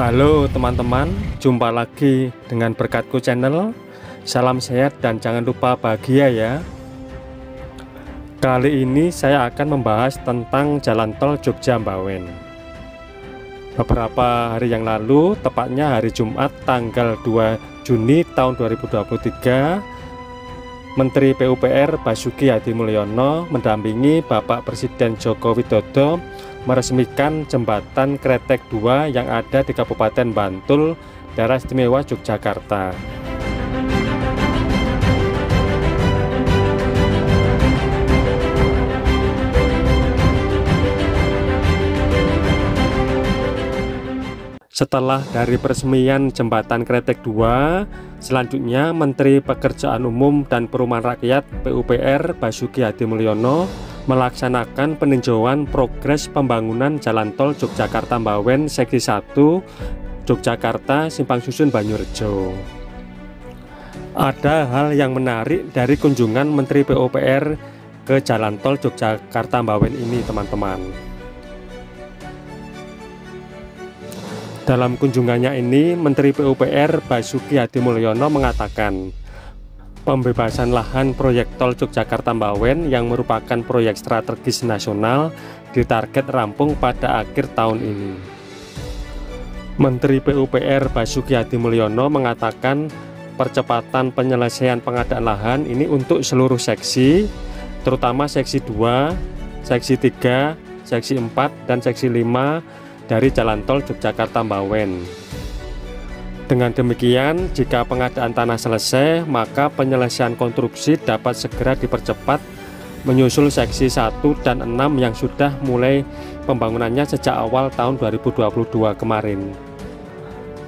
Halo teman-teman, jumpa lagi dengan Berkatku Channel. Salam sehat dan jangan lupa bahagia ya. Kali ini saya akan membahas tentang jalan tol Jogja-Mbawen. Beberapa hari yang lalu, tepatnya hari Jumat tanggal 2 Juni tahun 2023, Menteri PUPR Basuki Hadimulyono mendampingi Bapak Presiden Joko Widodo meresmikan jembatan Kretek 2 yang ada di Kabupaten Bantul, Daerah Istimewa Yogyakarta. Setelah dari peresmian jembatan Kretek 2, selanjutnya Menteri Pekerjaan Umum dan Perumahan Rakyat PUPR Basuki Hadimulyono melaksanakan peninjauan progres pembangunan jalan tol Yogyakarta-Mbawen seksi 1 Yogyakarta Simpang Susun Banyurejo. Ada hal yang menarik dari kunjungan Menteri PUPR ke jalan tol Yogyakarta-Mbawen ini, teman-teman. Dalam kunjungannya ini, Menteri PUPR Basuki Hadimulyono mengatakan pembebasan lahan proyek tol Yogyakarta-Mbawen yang merupakan proyek strategis nasional ditarget rampung pada akhir tahun ini. Menteri PUPR Basuki Hadimulyono mengatakan percepatan penyelesaian pengadaan lahan ini untuk seluruh seksi, terutama seksi 2, seksi 3, seksi 4, dan seksi 5 dari jalan tol Yogyakarta-Mbawen. Dengan demikian, jika pengadaan tanah selesai, maka penyelesaian konstruksi dapat segera dipercepat menyusul seksi 1 dan 6 yang sudah mulai pembangunannya sejak awal tahun 2022 kemarin.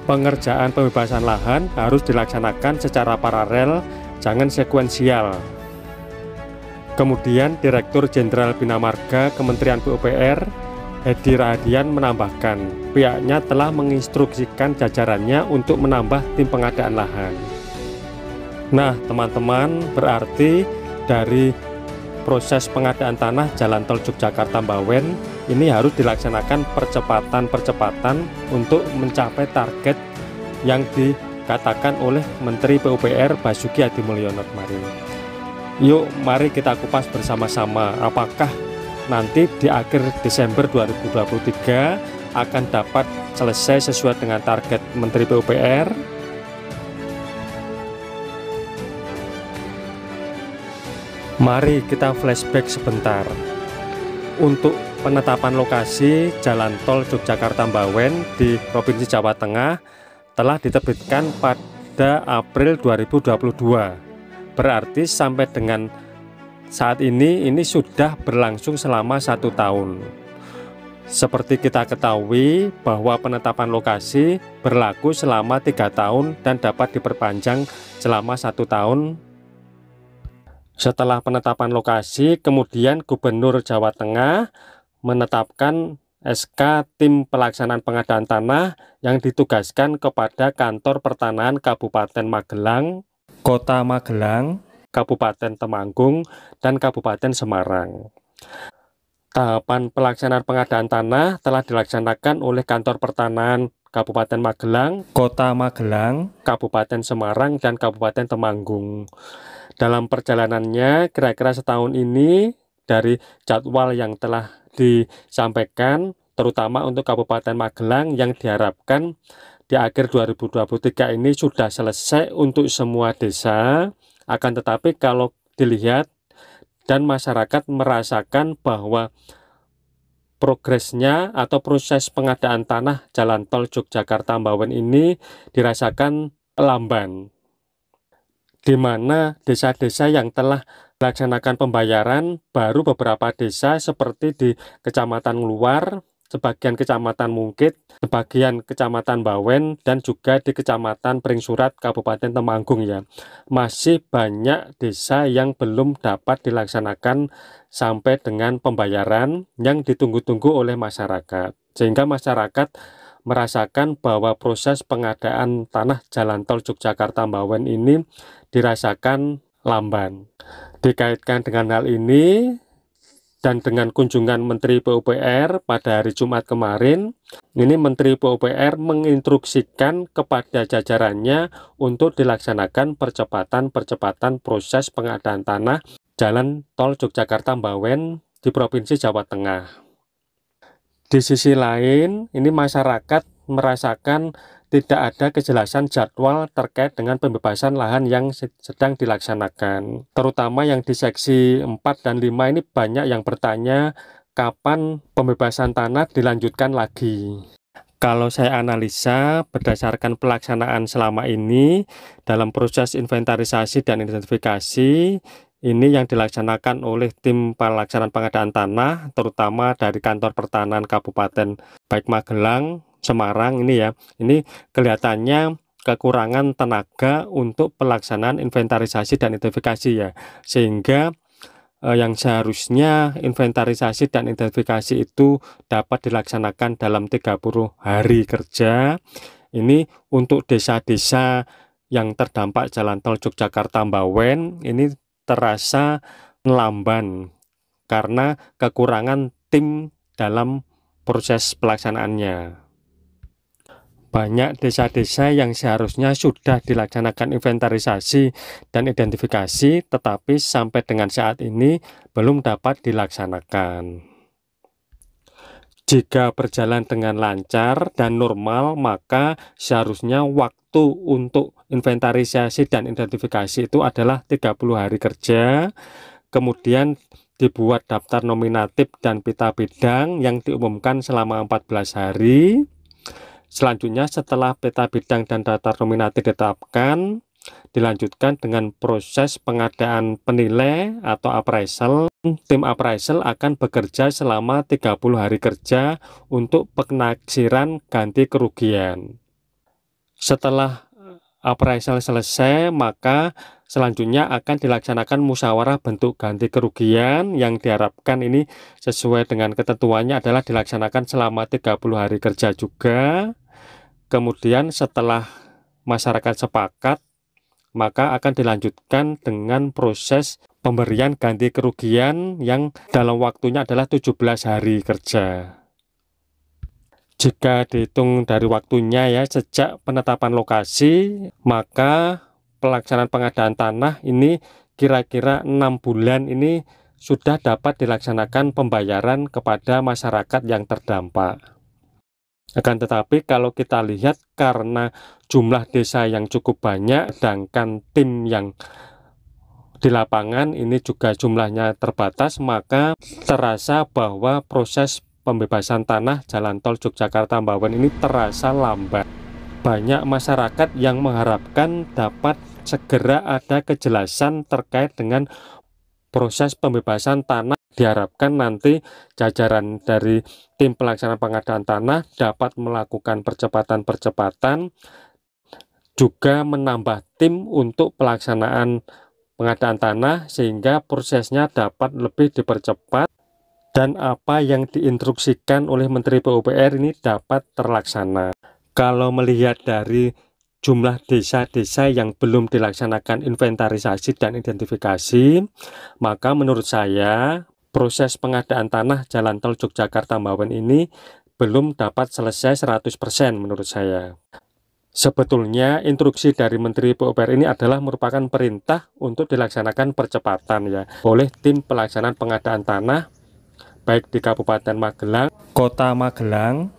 Pengerjaan pembebasan lahan harus dilaksanakan secara paralel, jangan sekuensial. Kemudian Direktur Jenderal Bina Marga Kementerian PUPR Hedi Rahadian menambahkan, pihaknya telah menginstruksikan jajarannya untuk menambah tim pengadaan lahan. Nah, teman-teman, berarti dari proses pengadaan tanah jalan tol Yogyakarta-Mbawen ini harus dilaksanakan percepatan untuk mencapai target yang dikatakan oleh Menteri PUPR Basuki Hadimulyono kemarin. Yuk, mari kita kupas bersama-sama apakah nanti di akhir Desember 2023 akan dapat selesai sesuai dengan target Menteri PUPR. Mari kita flashback sebentar. Untuk penetapan lokasi jalan tol Yogyakarta-Mbawen di Provinsi Jawa Tengah telah diterbitkan pada April 2022. Berarti sampai dengan saat ini sudah berlangsung selama 1 tahun. Seperti kita ketahui bahwa penetapan lokasi berlaku selama 3 tahun dan dapat diperpanjang selama 1 tahun. Setelah penetapan lokasi, kemudian Gubernur Jawa Tengah menetapkan SK Tim Pelaksanaan Pengadaan Tanah yang ditugaskan kepada Kantor Pertanahan Kabupaten Magelang, Kota Magelang, Kabupaten Temanggung, dan Kabupaten Semarang. Tahapan pelaksanaan pengadaan tanah telah dilaksanakan oleh Kantor Pertanahan Kabupaten Magelang, Kota Magelang, Kabupaten Semarang, dan Kabupaten Temanggung. Dalam perjalanannya kira-kira setahun ini dari jadwal yang telah disampaikan, terutama untuk Kabupaten Magelang yang diharapkan di akhir 2023 ini sudah selesai untuk semua desa. Akan tetapi kalau dilihat dan masyarakat merasakan bahwa progresnya atau proses pengadaan tanah jalan tol Yogyakarta-Mbawen ini dirasakan lamban, di mana desa-desa yang telah melaksanakan pembayaran baru beberapa desa seperti di Kecamatan Luar, sebagian Kecamatan Mungkit, sebagian Kecamatan Mbawen, dan juga di Kecamatan Pringsurat Kabupaten Temanggung ya. Masih banyak desa yang belum dapat dilaksanakan sampai dengan pembayaran yang ditunggu-tunggu oleh masyarakat. Sehingga masyarakat merasakan bahwa proses pengadaan tanah jalan tol Yogyakarta-Mbawen ini dirasakan lamban. Dikaitkan dengan hal ini, Dan dengan kunjungan Menteri PUPR pada hari Jumat kemarin, ini Menteri PUPR menginstruksikan kepada jajarannya untuk dilaksanakan percepatan proses pengadaan tanah Jalan Tol Yogyakarta-Mbawen di Provinsi Jawa Tengah. Di sisi lain, ini masyarakat merasakan tidak ada kejelasan jadwal terkait dengan pembebasan lahan yang sedang dilaksanakan. Terutama yang di seksi 4 dan 5 ini banyak yang bertanya kapan pembebasan tanah dilanjutkan lagi. Kalau saya analisa berdasarkan pelaksanaan selama ini dalam proses inventarisasi dan identifikasi, ini yang dilaksanakan oleh tim pelaksanaan pengadaan tanah, terutama dari kantor pertanahan Kabupaten baik Magelang, Semarang ini ya. Ini kelihatannya kekurangan tenaga untuk pelaksanaan inventarisasi dan identifikasi ya. Sehingga yang seharusnya inventarisasi dan identifikasi itu dapat dilaksanakan dalam 30 hari kerja. Ini untuk desa-desa yang terdampak jalan tol Yogyakarta-Mbawen ini terasa lamban karena kekurangan tim dalam proses pelaksanaannya. Banyak desa-desa yang seharusnya sudah dilaksanakan inventarisasi dan identifikasi, tetapi sampai dengan saat ini belum dapat dilaksanakan. Jika berjalan dengan lancar dan normal, maka seharusnya waktu untuk inventarisasi dan identifikasi itu adalah 30 hari kerja, kemudian dibuat daftar nominatif dan pita bidang yang diumumkan selama 14 hari. Selanjutnya setelah peta bidang dan daftar nominatif ditetapkan, dilanjutkan dengan proses pengadaan penilai atau appraisal. Tim appraisal akan bekerja selama 30 hari kerja untuk penaksiran ganti kerugian. Setelah appraisal selesai, maka selanjutnya akan dilaksanakan musyawarah bentuk ganti kerugian yang diharapkan ini sesuai dengan ketentuannya adalah dilaksanakan selama 30 hari kerja juga. Kemudian setelah masyarakat sepakat, maka akan dilanjutkan dengan proses pemberian ganti kerugian yang dalam waktunya adalah 17 hari kerja. Jika dihitung dari waktunya ya sejak penetapan lokasi, maka pelaksanaan pengadaan tanah ini kira-kira 6 bulan ini sudah dapat dilaksanakan pembayaran kepada masyarakat yang terdampak. Akan tetapi kalau kita lihat karena jumlah desa yang cukup banyak, sedangkan tim yang di lapangan ini juga jumlahnya terbatas, maka terasa bahwa proses pembebasan tanah Jalan Tol Yogyakarta-Mbawen ini terasa lambat. Banyak masyarakat yang mengharapkan dapat segera ada kejelasan terkait dengan proses pembebasan tanah. Diharapkan nanti jajaran dari tim pelaksana pengadaan tanah dapat melakukan percepatan juga menambah tim untuk pelaksanaan pengadaan tanah sehingga prosesnya dapat lebih dipercepat dan apa yang diinstruksikan oleh Menteri PUPR ini dapat terlaksana. Kalau melihat dari jumlah desa-desa yang belum dilaksanakan inventarisasi dan identifikasi, maka menurut saya proses pengadaan tanah Jalan Tol Yogyakarta-Mbawen ini belum dapat selesai 100% menurut saya. Sebetulnya instruksi dari Menteri PUPR ini adalah merupakan perintah untuk dilaksanakan percepatan ya oleh tim pelaksanaan pengadaan tanah baik di Kabupaten Magelang, Kota Magelang,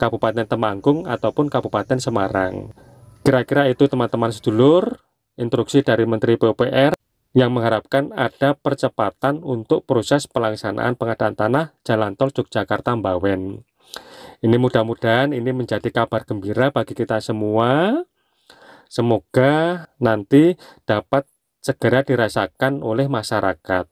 Kabupaten Temanggung ataupun Kabupaten Semarang. Kira-kira itu teman-teman sedulur, instruksi dari Menteri PUPR yang mengharapkan ada percepatan untuk proses pelaksanaan pengadaan tanah Jalan Tol Yogyakarta-Mbawen. Ini mudah-mudahan ini menjadi kabar gembira bagi kita semua. Semoga nanti dapat segera dirasakan oleh masyarakat.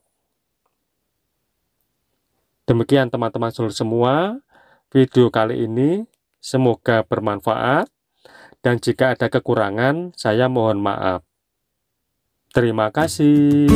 Demikian teman-teman sedulur semua, video kali ini semoga bermanfaat dan jika ada kekurangan saya mohon maaf. Terima kasih.